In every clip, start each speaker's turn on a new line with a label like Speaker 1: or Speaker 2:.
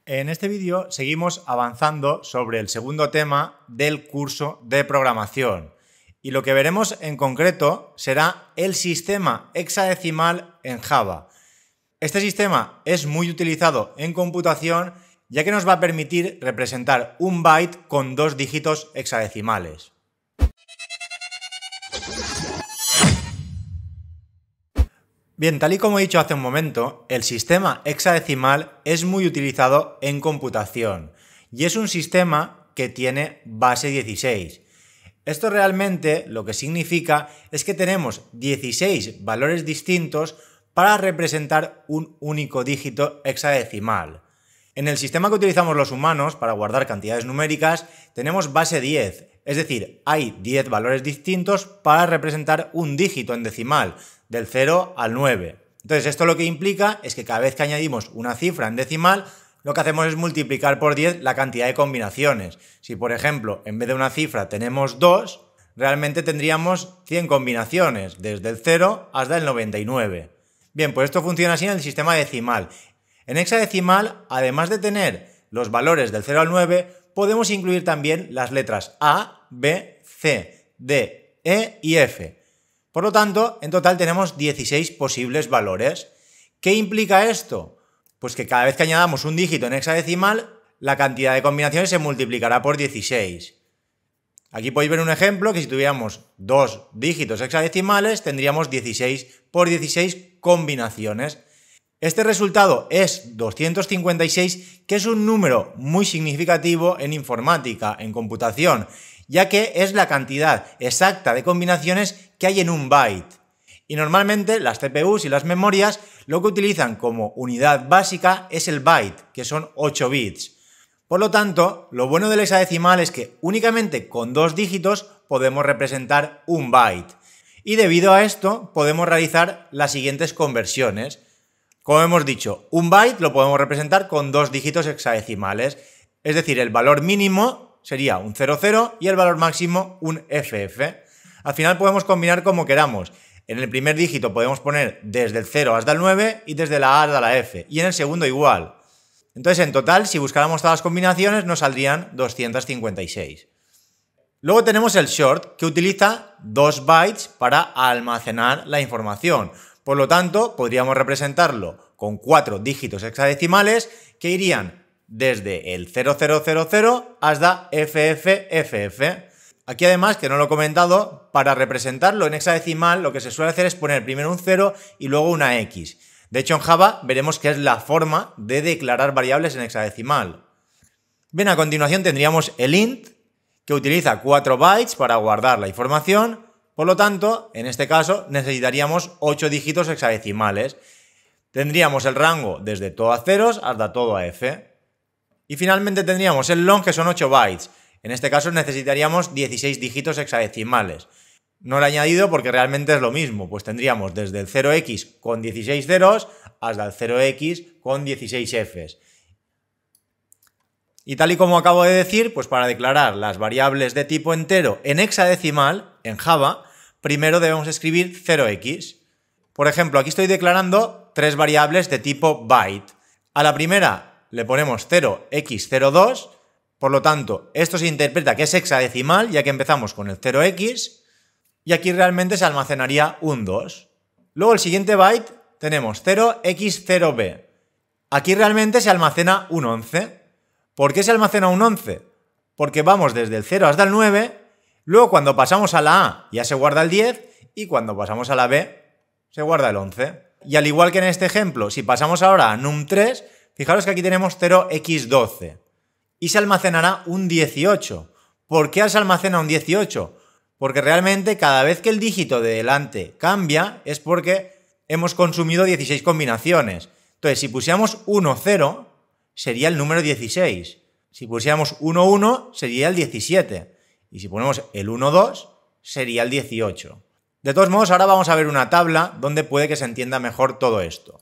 Speaker 1: En este vídeo seguimos avanzando sobre el segundo tema del curso de programación y lo que veremos en concreto será el sistema hexadecimal en Java. Este sistema es muy utilizado en computación ya que nos va a permitir representar un byte con 2 dígitos hexadecimales. Bien, tal y como he dicho hace un momento, el sistema hexadecimal es muy utilizado en computación y es un sistema que tiene base 16. Esto realmente lo que significa es que tenemos 16 valores distintos para representar un único dígito hexadecimal. En el sistema que utilizamos los humanos para guardar cantidades numéricas tenemos base 10, es decir, hay 10 valores distintos para representar un dígito en decimal, del 0 al 9. Entonces esto lo que implica es que cada vez que añadimos una cifra en decimal, lo que hacemos es multiplicar por 10 la cantidad de combinaciones. Si por ejemplo en vez de una cifra tenemos 2, realmente tendríamos 100 combinaciones, desde el 0 hasta el 99. Bien, pues esto funciona así en el sistema decimal. En hexadecimal, además de tener los valores del 0 al 9, podemos incluir también las letras A, B, C, D, E y F. Por lo tanto, en total tenemos 16 posibles valores. ¿Qué implica esto? Pues que cada vez que añadamos un dígito en hexadecimal, la cantidad de combinaciones se multiplicará por 16. Aquí podéis ver un ejemplo que si tuviéramos 2 dígitos hexadecimales, tendríamos 16 por 16 combinaciones. Este resultado es 256, que es un número muy significativo en informática, en computación, ya que es la cantidad exacta de combinaciones que hay en un byte. Y normalmente las CPUs y las memorias lo que utilizan como unidad básica es el byte, que son 8 bits. Por lo tanto, lo bueno del hexadecimal es que únicamente con 2 dígitos podemos representar un byte. Y debido a esto podemos realizar las siguientes conversiones. Como hemos dicho, un byte lo podemos representar con 2 dígitos hexadecimales, es decir, el valor mínimo sería un 00 y el valor máximo un FF. Al final podemos combinar como queramos. En el primer dígito podemos poner desde el 0 hasta el 9 y desde la A hasta la F, y en el segundo igual. Entonces, en total, si buscáramos todas las combinaciones, nos saldrían 256. Luego tenemos el short, que utiliza 2 bytes para almacenar la información. Por lo tanto, podríamos representarlo con 4 dígitos hexadecimales que irían desde el 0000 hasta FFFF. Aquí además, que no lo he comentado, para representarlo en hexadecimal lo que se suele hacer es poner primero un 0 y luego una X. De hecho, en Java veremos que es la forma de declarar variables en hexadecimal. Bien, a continuación tendríamos el int, que utiliza 4 bytes para guardar la información. Por lo tanto, en este caso necesitaríamos 8 dígitos hexadecimales. Tendríamos el rango desde todo a ceros hasta todo a F. Y finalmente tendríamos el long, que son 8 bytes. En este caso necesitaríamos 16 dígitos hexadecimales. No lo he añadido porque realmente es lo mismo, pues tendríamos desde el 0x con 16 ceros hasta el 0x con 16 fs. Y tal y como acabo de decir, pues para declarar las variables de tipo entero en hexadecimal, en Java, primero debemos escribir 0x. Por ejemplo, aquí estoy declarando 3 variables de tipo byte. A la primera le ponemos 0x02, por lo tanto, esto se interpreta que es hexadecimal, ya que empezamos con el 0x, y aquí realmente se almacenaría un 2. Luego el siguiente byte tenemos 0x0b. Aquí realmente se almacena un 11. ¿Por qué se almacena un 11? Porque vamos desde el 0 hasta el 9, luego cuando pasamos a la A ya se guarda el 10 y cuando pasamos a la B se guarda el 11. Y al igual que en este ejemplo, si pasamos ahora a num3, fijaros que aquí tenemos 0x12 y se almacenará un 18. ¿Por qué se almacena un 18? Porque realmente cada vez que el dígito de delante cambia es porque hemos consumido 16 combinaciones. Entonces, si pusiéramos 1, 0, sería el número 16. Si pusiéramos 1, 1, sería el 17. Y si ponemos el 1, 2, sería el 18. De todos modos, ahora vamos a ver una tabla donde puede que se entienda mejor todo esto.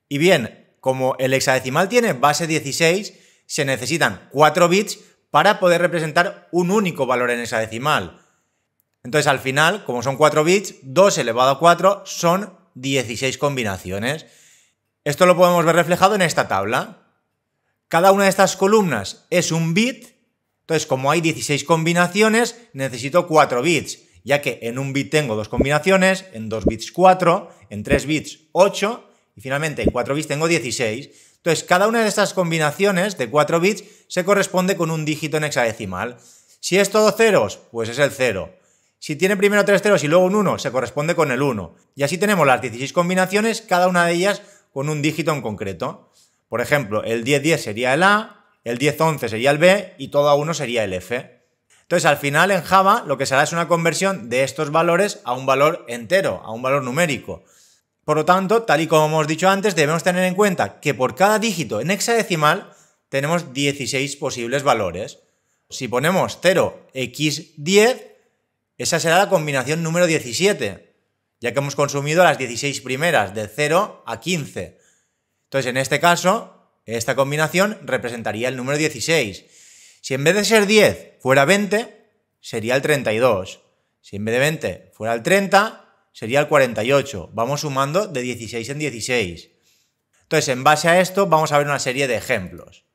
Speaker 1: Y bien, como el hexadecimal tiene base 16, se necesitan 4 bits para poder representar un único valor en hexadecimal. Entonces, al final, como son 4 bits, 2 elevado a 4 son 16 combinaciones. Esto lo podemos ver reflejado en esta tabla. Cada una de estas columnas es un bit, entonces como hay 16 combinaciones, necesito 4 bits, ya que en un bit tengo 2 combinaciones, en 2 bits 4, en 3 bits 8 y finalmente en 4 bits tengo 16. Entonces cada una de estas combinaciones de 4 bits se corresponde con un dígito en hexadecimal. Si es todo ceros, pues es el 0. Si tiene primero 3 ceros y luego un 1, se corresponde con el 1. Y así tenemos las 16 combinaciones, cada una de ellas con un dígito en concreto. Por ejemplo, el 10-10 sería el A, el 10-11 sería el B y todo a 1 sería el F. Entonces, al final en Java lo que se hará es una conversión de estos valores a un valor entero, a un valor numérico. Por lo tanto, tal y como hemos dicho antes, debemos tener en cuenta que por cada dígito en hexadecimal tenemos 16 posibles valores. Si ponemos 0x10, esa será la combinación número 17, ya que hemos consumido las 16 primeras, de 0 a 15. Entonces, en este caso, esta combinación representaría el número 16. Si en vez de ser 10 fuera 20, sería el 32. Si en vez de 20 fuera el 30, sería el 48. Vamos sumando de 16 en 16. Entonces, en base a esto, vamos a ver una serie de ejemplos.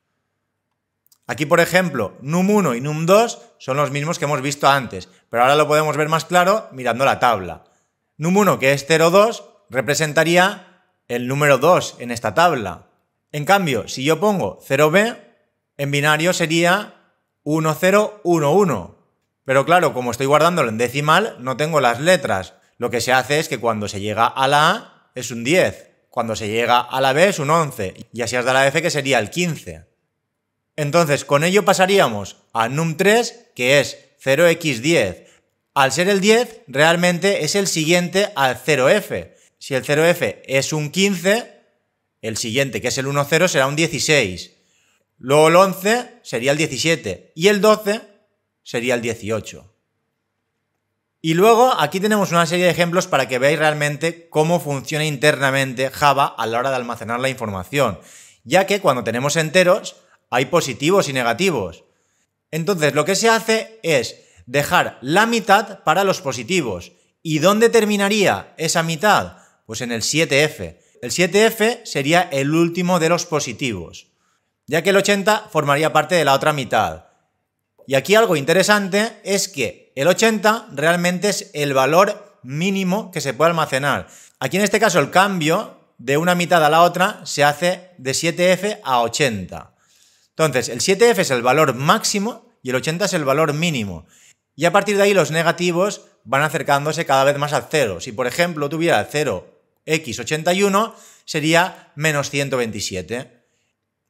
Speaker 1: Aquí, por ejemplo, num1 y num2 son los mismos que hemos visto antes, pero ahora lo podemos ver más claro mirando la tabla. Num1, que es 0,2, representaría el número 2 en esta tabla. En cambio, si yo pongo 0b, en binario sería 1011. Pero claro, como estoy guardándolo en decimal, no tengo las letras. Lo que se hace es que cuando se llega a la A es un 10, cuando se llega a la B es un 11, y así hasta la F, que sería el 15. Entonces, con ello pasaríamos a num3, que es 0x10. Al ser el 10, realmente es el siguiente al 0f. Si el 0f es un 15, el siguiente, que es el 10, será un 16. Luego el 11 sería el 17 y el 12 sería el 18. Y luego aquí tenemos una serie de ejemplos para que veáis realmente cómo funciona internamente Java a la hora de almacenar la información, ya que cuando tenemos enteros hay positivos y negativos. Entonces lo que se hace es dejar la mitad para los positivos. ¿Y dónde terminaría esa mitad? Pues en el 7F. El 7F sería el último de los positivos, ya que el 80 formaría parte de la otra mitad. Y aquí algo interesante es que el 80 realmente es el valor mínimo que se puede almacenar. Aquí en este caso el cambio de una mitad a la otra se hace de 7F a 80. Entonces el 7F es el valor máximo y el 80 es el valor mínimo. Y a partir de ahí los negativos van acercándose cada vez más al 0. Si por ejemplo tuviera el 0x81 sería menos 127.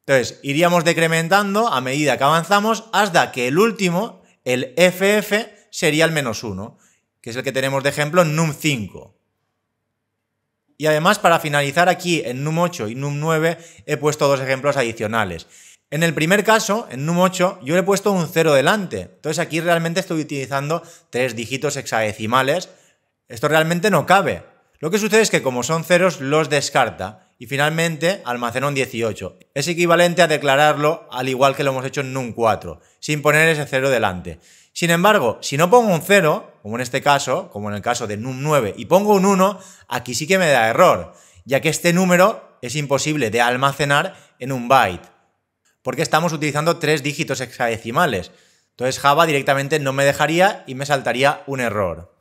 Speaker 1: Entonces iríamos decrementando a medida que avanzamos hasta que el último, el FF, sería el menos 1, que es el que tenemos de ejemplo en num5. Y además, para finalizar aquí en num8 y num9 he puesto dos ejemplos adicionales. En el primer caso, en num8, yo le he puesto un 0 delante. Entonces aquí realmente estoy utilizando 3 dígitos hexadecimales. Esto realmente no cabe. Lo que sucede es que como son ceros, los descarta y finalmente almacena un 18. Es equivalente a declararlo al igual que lo hemos hecho en num4, sin poner ese 0 delante. Sin embargo, si no pongo un 0, como en este caso, como en el caso de num9, y pongo un 1, aquí sí que me da error, ya que este número es imposible de almacenar en un byte, porque estamos utilizando 3 dígitos hexadecimales. Entonces Java directamente no me dejaría y me saltaría un error.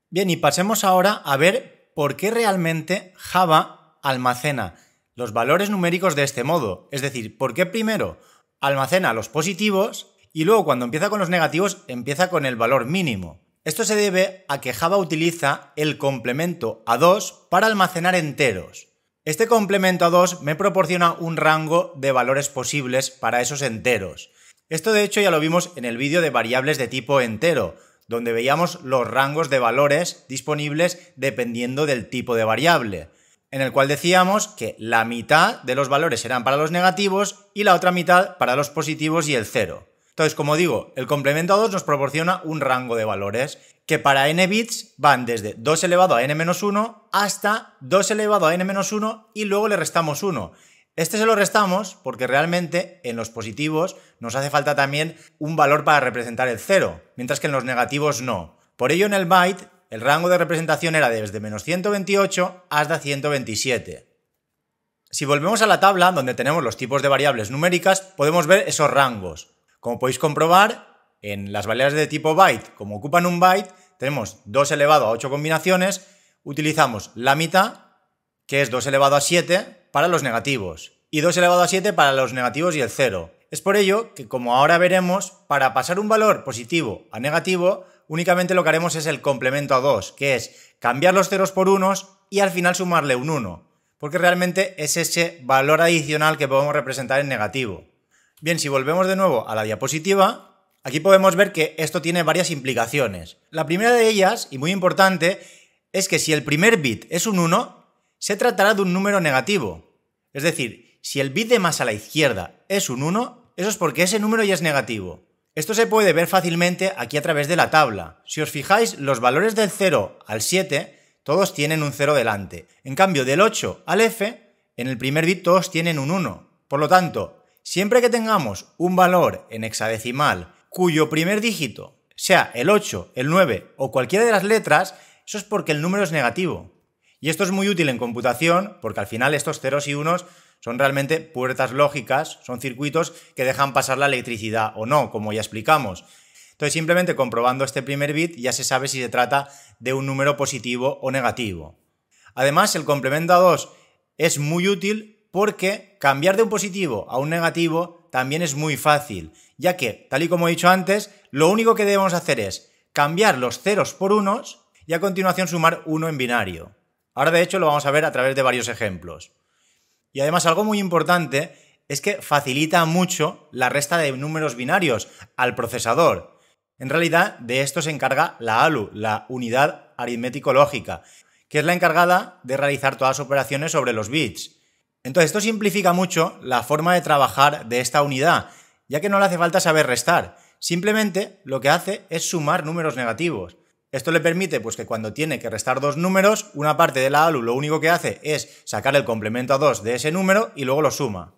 Speaker 1: Bien, y pasemos ahora a ver por qué realmente Java almacena los valores numéricos de este modo. Es decir, por qué primero almacena los positivos y luego cuando empieza con los negativos empieza con el valor mínimo. Esto se debe a que Java utiliza el complemento A2 para almacenar enteros. Este complemento A2 me proporciona un rango de valores posibles para esos enteros. Esto de hecho ya lo vimos en el vídeo de variables de tipo entero, donde veíamos los rangos de valores disponibles dependiendo del tipo de variable, en el cual decíamos que la mitad de los valores eran para los negativos y la otra mitad para los positivos y el 0. Entonces, como digo, el complemento A2 nos proporciona un rango de valores que para n bits van desde 2 elevado a n-1 hasta 2 elevado a n-1 y luego le restamos 1. Este se lo restamos porque realmente en los positivos nos hace falta también un valor para representar el 0, mientras que en los negativos no. Por ello en el byte el rango de representación era desde menos 128 hasta 127. Si volvemos a la tabla donde tenemos los tipos de variables numéricas, podemos ver esos rangos. Como podéis comprobar, en las variables de tipo byte, como ocupan un byte, tenemos 2 elevado a 8 combinaciones, utilizamos la mitad, que es 2 elevado a 7 para los negativos, y 2 elevado a 7 para los negativos y el 0. Es por ello que, como ahora veremos, para pasar un valor positivo a negativo, únicamente lo que haremos es el complemento a 2, que es cambiar los ceros por unos y al final sumarle un 1, porque realmente es ese valor adicional que podemos representar en negativo. Bien, si volvemos de nuevo a la diapositiva, aquí podemos ver que esto tiene varias implicaciones. La primera de ellas, y muy importante, es que si el primer bit es un 1, se tratará de un número negativo. Es decir, si el bit de más a la izquierda es un 1, eso es porque ese número ya es negativo. Esto se puede ver fácilmente aquí a través de la tabla. Si os fijáis, los valores del 0 al 7, todos tienen un 0 delante. En cambio, del 8 al F, en el primer bit todos tienen un 1. Por lo tanto, siempre que tengamos un valor en hexadecimal cuyo primer dígito sea el 8, el 9 o cualquiera de las letras, eso es porque el número es negativo. Y esto es muy útil en computación porque al final estos ceros y unos son realmente puertas lógicas, son circuitos que dejan pasar la electricidad o no, como ya explicamos. Entonces, simplemente comprobando este primer bit ya se sabe si se trata de un número positivo o negativo. Además, el complemento a 2 es muy útil porque cambiar de un positivo a un negativo también es muy fácil, ya que, tal y como he dicho antes, lo único que debemos hacer es cambiar los ceros por unos y a continuación sumar 1 en binario. Ahora, de hecho, lo vamos a ver a través de varios ejemplos. Y además, algo muy importante es que facilita mucho la resta de números binarios al procesador. En realidad, de esto se encarga la ALU, la unidad aritmético-lógica, que es la encargada de realizar todas las operaciones sobre los bits. Entonces, esto simplifica mucho la forma de trabajar de esta unidad, ya que no le hace falta saber restar. Simplemente lo que hace es sumar números negativos. Esto le permite pues, que cuando tiene que restar dos números, una parte de la ALU lo único que hace es sacar el complemento a 2 de ese número y luego lo suma.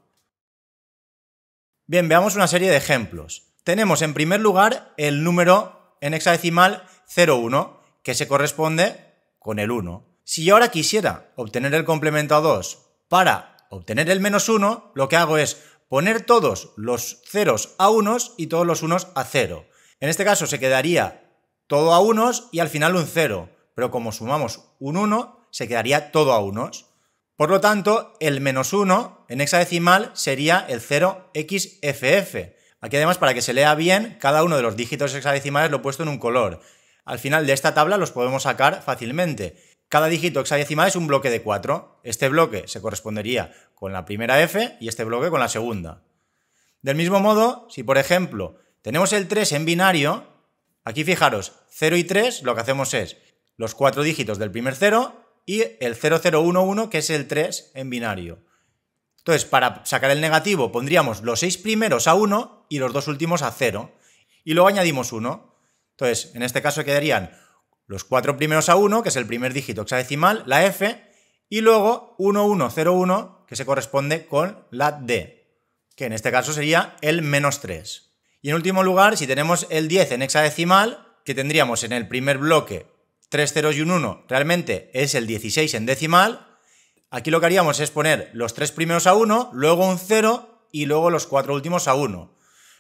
Speaker 1: Bien, veamos una serie de ejemplos. Tenemos en primer lugar el número en hexadecimal 01, que se corresponde con el 1. Si yo ahora quisiera obtener el complemento a 2 para obtener el menos 1, lo que hago es poner todos los ceros a unos y todos los unos a 0. En este caso se quedaría todo a unos y al final un 0, pero como sumamos un 1, se quedaría todo a unos. Por lo tanto, el menos 1 en hexadecimal sería el 0xff. Aquí además, para que se lea bien, cada uno de los dígitos hexadecimales lo he puesto en un color. Al final de esta tabla los podemos sacar fácilmente. Cada dígito hexadecimal es un bloque de 4. Este bloque se correspondería con la primera F y este bloque con la segunda. Del mismo modo, si por ejemplo tenemos el 3 en binario, aquí fijaros, 0 y 3 lo que hacemos es los 4 dígitos del primer 0 y el 0011 que es el 3 en binario. Entonces, para sacar el negativo pondríamos los 6 primeros a 1 y los 2 últimos a 0. Y luego añadimos 1. Entonces, en este caso quedarían los 4 primeros a 1, que es el primer dígito hexadecimal, la F, y luego 1101, que se corresponde con la D, que en este caso sería el menos 3. Y en último lugar, si tenemos el 10 en hexadecimal, que tendríamos en el primer bloque 3 ceros y un 1, realmente es el 16 en decimal. Aquí lo que haríamos es poner los 3 primeros a 1, luego un 0 y luego los 4 últimos a 1.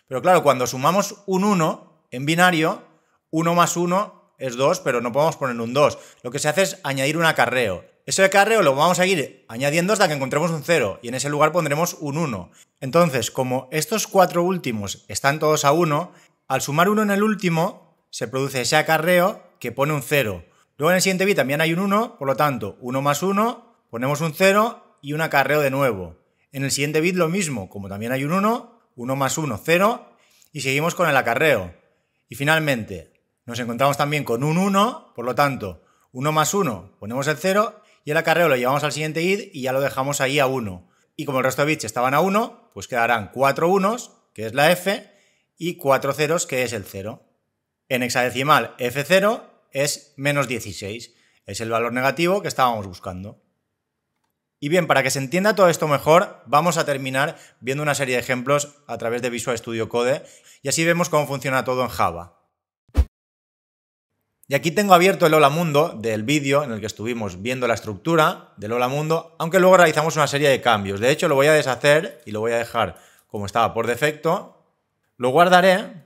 Speaker 1: Pero claro, cuando sumamos un 1 en binario, 1 más 1 es 2, pero no podemos poner un 2. Lo que se hace es añadir un acarreo. Ese acarreo lo vamos a ir añadiendo hasta que encontremos un 0 y en ese lugar pondremos un 1. Entonces, como estos 4 últimos están todos a 1, al sumar 1 en el último se produce ese acarreo que pone un 0. Luego en el siguiente bit también hay un 1, por lo tanto, 1 más 1, ponemos un 0 y un acarreo de nuevo. En el siguiente bit lo mismo, como también hay un 1, 1 más 1, 0, y seguimos con el acarreo. Y finalmente nos encontramos también con un 1, por lo tanto, 1 más 1, ponemos el 0, y el acarreo lo llevamos al siguiente bit y ya lo dejamos ahí a 1. Y como el resto de bits estaban a 1, pues quedarán 4 unos, que es la F, y 4 ceros, que es el 0. En hexadecimal, F0 es menos 16, es el valor negativo que estábamos buscando. Y bien, para que se entienda todo esto mejor, vamos a terminar viendo una serie de ejemplos a través de Visual Studio Code y así vemos cómo funciona todo en Java. Y aquí tengo abierto el Hola Mundo del vídeo en el que estuvimos viendo la estructura del Hola Mundo, aunque luego realizamos una serie de cambios. De hecho, lo voy a deshacer y lo voy a dejar como estaba por defecto. Lo guardaré.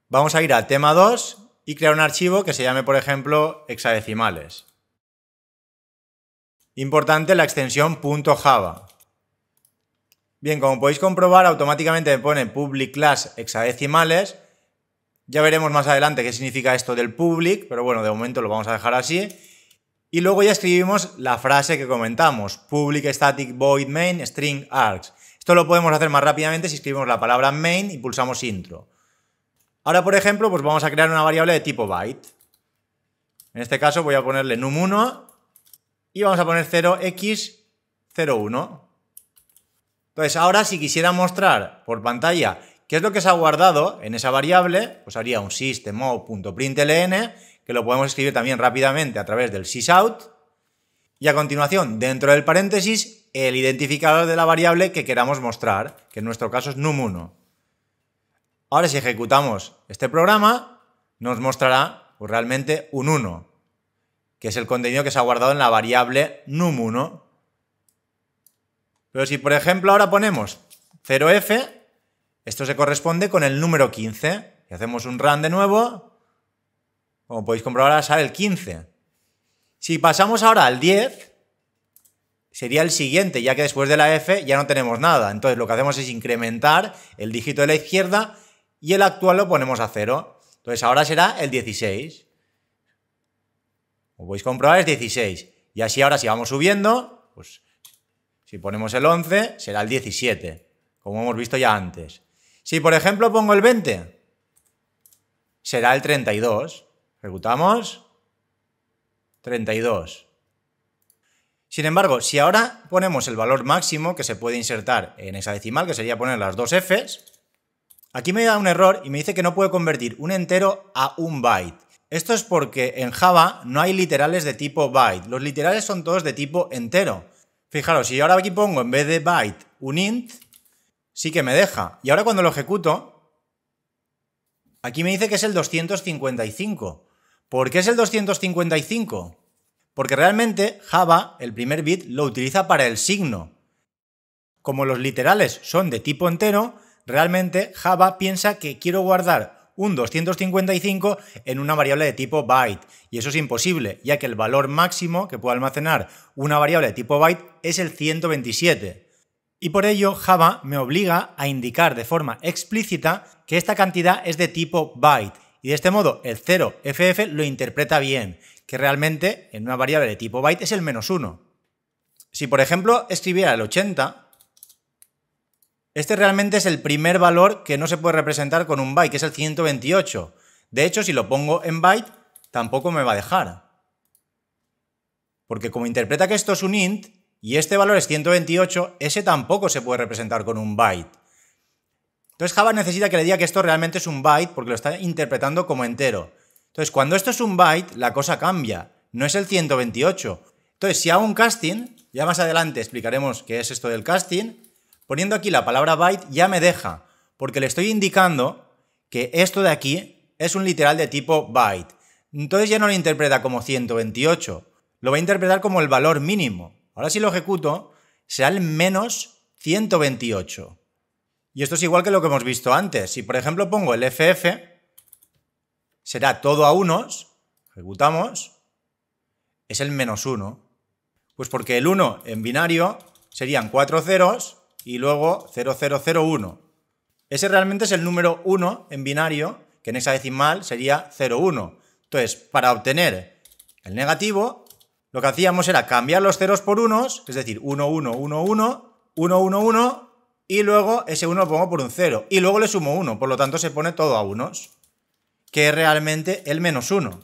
Speaker 1: Vamos a ir al tema 2 y crear un archivo que se llame, por ejemplo, hexadecimales. Importante la extensión .java. Bien, como podéis comprobar, automáticamente me pone public class hexadecimales. Ya veremos más adelante qué significa esto del public, pero bueno, de momento lo vamos a dejar así. Y luego ya escribimos la frase que comentamos, public static void main string args. Esto lo podemos hacer más rápidamente si escribimos la palabra main y pulsamos intro. Ahora, por ejemplo, pues vamos a crear una variable de tipo byte. En este caso voy a ponerle num1 y vamos a poner 0x01. Entonces, ahora si quisiera mostrar por pantalla qué es lo que se ha guardado en esa variable, pues haría un systemout.println, que lo podemos escribir también rápidamente a través del sysout, y a continuación, dentro del paréntesis, el identificador de la variable que queramos mostrar, que en nuestro caso es num1. Ahora, si ejecutamos este programa, nos mostrará pues, realmente un 1, que es el contenido que se ha guardado en la variable num1. Pero si, por ejemplo, ahora ponemos 0f, esto se corresponde con el número 15. Si hacemos un run de nuevo, como podéis comprobar, ahora sale el 15. Si pasamos ahora al 10, sería el siguiente, ya que después de la f ya no tenemos nada. Entonces lo que hacemos es incrementar el dígito de la izquierda y el actual lo ponemos a 0. Entonces ahora será el 16. Como podéis comprobar es 16. Y así ahora si vamos subiendo, pues si ponemos el 11 será el 17, como hemos visto ya antes. Si por ejemplo pongo el 20, será el 32. Ejecutamos. 32. Sin embargo, si ahora ponemos el valor máximo que se puede insertar en hexadecimal, que sería poner las dos f's, aquí me da un error y me dice que no puede convertir un entero a un byte. Esto es porque en Java no hay literales de tipo byte. Los literales son todos de tipo entero. Fijaros, si yo ahora aquí pongo en vez de byte un int, sí que me deja. Y ahora cuando lo ejecuto, aquí me dice que es el 255. ¿Por qué es el 255? Porque realmente Java, el primer bit, lo utiliza para el signo. Como los literales son de tipo entero, realmente Java piensa que quiero guardar un 255 en una variable de tipo byte. Y eso es imposible, ya que el valor máximo que puede almacenar una variable de tipo byte es el 127. Y por ello Java me obliga a indicar de forma explícita que esta cantidad es de tipo byte. Y de este modo el 0ff lo interpreta bien, que realmente en una variable de tipo byte es el -1. Si por ejemplo escribiera el 80, este realmente es el primer valor que no se puede representar con un byte, que es el 128. De hecho, si lo pongo en byte, tampoco me va a dejar. Porque como interpreta que esto es un int, y este valor es 128, ese tampoco se puede representar con un byte. Entonces Java necesita que le diga que esto realmente es un byte, porque lo está interpretando como entero. Entonces, cuando esto es un byte, la cosa cambia. No es el 128. Entonces, si hago un casting, ya más adelante explicaremos qué es esto del casting, poniendo aquí la palabra byte ya me deja, porque le estoy indicando que esto de aquí es un literal de tipo byte. Entonces ya no lo interpreta como 128, lo va a interpretar como el valor mínimo. Ahora si lo ejecuto, será el -128. Y esto es igual que lo que hemos visto antes. Si por ejemplo pongo el ff, será todo a unos, ejecutamos, es el -1. Pues porque el 1 en binario serían 4 ceros y luego 0001. Ese realmente es el número 1 en binario, que en hexadecimal sería 01. Entonces, para obtener el negativo, lo que hacíamos era cambiar los ceros por unos, es decir, 1, 1, 1, 1, 1, 1, 1, y luego ese 1 lo pongo por un 0, y luego le sumo 1, por lo tanto se pone todo a unos, que es realmente el -1.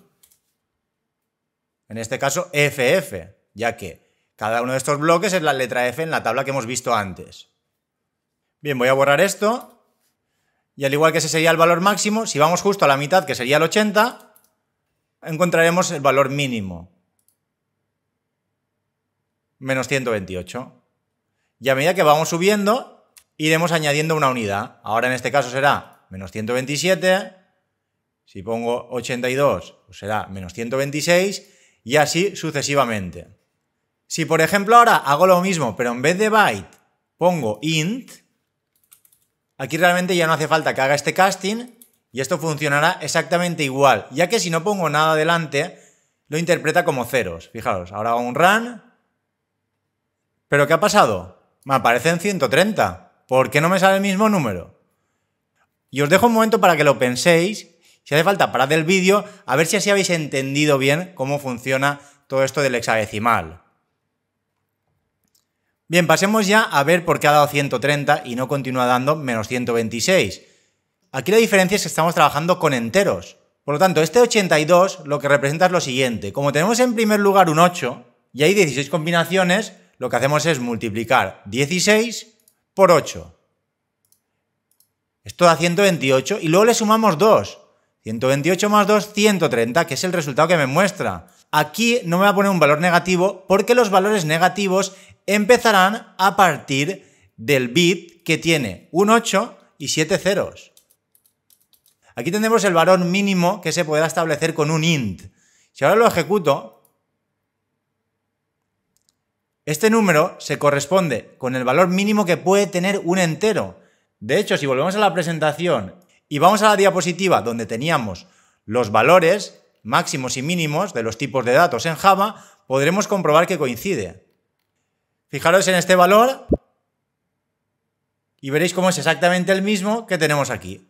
Speaker 1: En este caso, FF, ya que cada uno de estos bloques es la letra F en la tabla que hemos visto antes. Bien, voy a borrar esto. Y al igual que ese sería el valor máximo, si vamos justo a la mitad, que sería el 80, encontraremos el valor mínimo. -128. Y a medida que vamos subiendo, iremos añadiendo una unidad. Ahora en este caso será -127. Si pongo 82, pues será menos 126 y así sucesivamente. Si por ejemplo ahora hago lo mismo, pero en vez de byte pongo int, aquí realmente ya no hace falta que haga este casting y esto funcionará exactamente igual, ya que si no pongo nada delante, lo interpreta como ceros. Fijaros, ahora hago un run. ¿Pero qué ha pasado? Me aparecen 130. ¿Por qué no me sale el mismo número? Y os dejo un momento para que lo penséis. Si hace falta, parad el vídeo a ver si así habéis entendido bien cómo funciona todo esto del hexadecimal. Bien, pasemos ya a ver por qué ha dado 130 y no continúa dando menos 126. Aquí la diferencia es que estamos trabajando con enteros. Por lo tanto, este 82 lo que representa es lo siguiente. Como tenemos en primer lugar un 8 y hay 16 combinaciones, lo que hacemos es multiplicar 16 por 8. Esto da 128 y luego le sumamos 2. 128 más 2, 130, que es el resultado que me muestra. Aquí no me va a poner un valor negativo porque los valores negativos empezarán a partir del bit que tiene un 8 y 7 ceros. Aquí tendremos el valor mínimo que se podrá establecer con un int. Si ahora lo ejecuto, este número se corresponde con el valor mínimo que puede tener un entero. De hecho, si volvemos a la presentación y vamos a la diapositiva donde teníamos los valores máximos y mínimos de los tipos de datos en Java, podremos comprobar que coincide. Fijaros en este valor y veréis cómo es exactamente el mismo que tenemos aquí.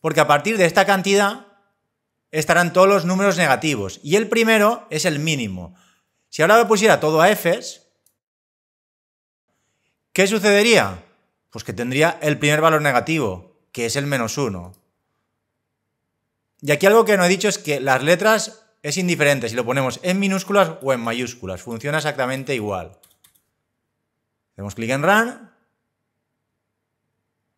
Speaker 1: Porque a partir de esta cantidad estarán todos los números negativos y el primero es el mínimo. Si ahora lo pusiera todo a Fs, ¿qué sucedería? Pues que tendría el primer valor negativo, que es el menos 1. Y aquí algo que no he dicho es que las letras es indiferente si lo ponemos en minúsculas o en mayúsculas, funciona exactamente igual. Hacemos clic en Run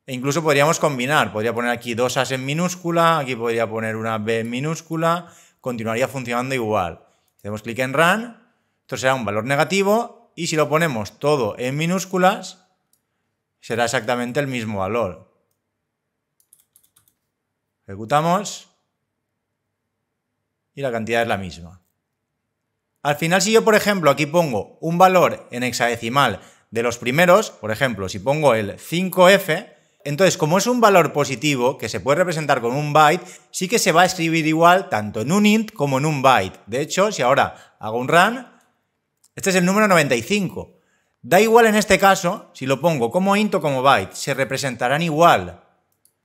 Speaker 1: e incluso podríamos combinar, podría poner aquí dos A's en minúscula, aquí podría poner una B en minúscula, continuaría funcionando igual. Hacemos clic en Run, esto será un valor negativo y si lo ponemos todo en minúsculas será exactamente el mismo valor. Ejecutamos y la cantidad es la misma. Al final, si yo, por ejemplo, aquí pongo un valor en hexadecimal de los primeros, por ejemplo, si pongo el 5F, entonces, como es un valor positivo que se puede representar con un byte, sí que se va a escribir igual tanto en un int como en un byte. De hecho, si ahora hago un run, este es el número 95. Da igual en este caso si lo pongo como int o como byte, se representarán igual,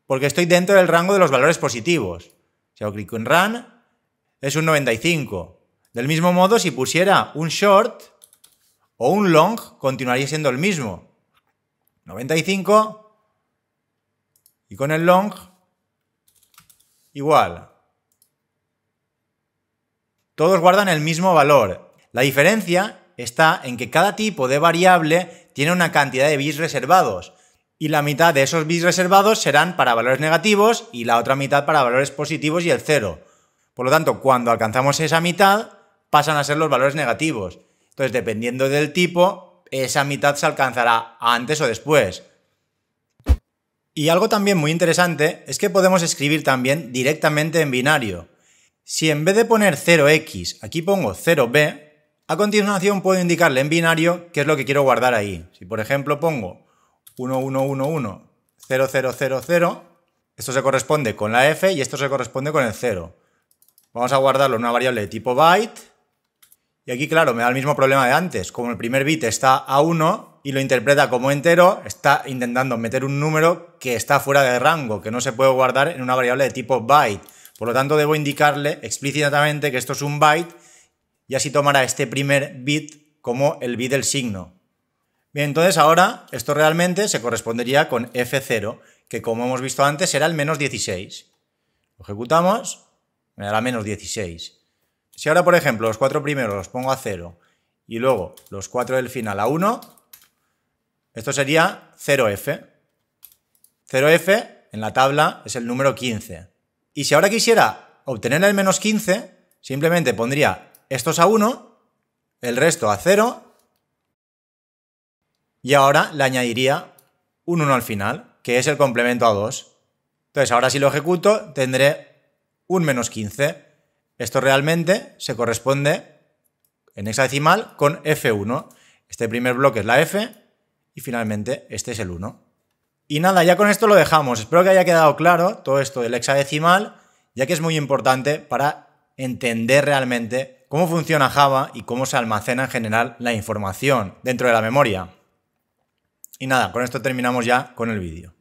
Speaker 1: porque estoy dentro del rango de los valores positivos. Si hago clic en run, es un 95. Del mismo modo, si pusiera un short o un long, continuaría siendo el mismo. 95 y con el long igual. Todos guardan el mismo valor. La diferencia está en que cada tipo de variable tiene una cantidad de bits reservados y la mitad de esos bits reservados serán para valores negativos y la otra mitad para valores positivos y el 0. Por lo tanto, cuando alcanzamos esa mitad, pasan a ser los valores negativos. Entonces, dependiendo del tipo, esa mitad se alcanzará antes o después. Y algo también muy interesante es que podemos escribir también directamente en binario. Si en vez de poner 0x, aquí pongo 0b, a continuación puedo indicarle en binario qué es lo que quiero guardar ahí. Si por ejemplo pongo 11110000, esto se corresponde con la f y esto se corresponde con el 0. Vamos a guardarlo en una variable de tipo byte. Y aquí, claro, me da el mismo problema de antes. Como el primer bit está a 1 y lo interpreta como entero, está intentando meter un número que está fuera de rango, que no se puede guardar en una variable de tipo byte. Por lo tanto, debo indicarle explícitamente que esto es un byte y así tomará este primer bit como el bit del signo. Bien, entonces ahora esto realmente se correspondería con F0, que como hemos visto antes era el menos 16. Lo ejecutamos, me dará menos 16. Si ahora, por ejemplo, los 4 primeros los pongo a 0 y luego los 4 del final a 1, esto sería 0F. 0F en la tabla es el número 15. Y si ahora quisiera obtener el menos 15, simplemente pondría estos a 1, el resto a 0 y ahora le añadiría un 1 al final, que es el complemento a 2. Entonces ahora si lo ejecuto tendré un menos 15. Esto realmente se corresponde en hexadecimal con F1. Este primer bloque es la F y finalmente este es el 1. Y nada, ya con esto lo dejamos. Espero que haya quedado claro todo esto del hexadecimal, ya que es muy importante para entender realmente cómo funciona Java y cómo se almacena en general la información dentro de la memoria. Y nada, con esto terminamos ya con el vídeo.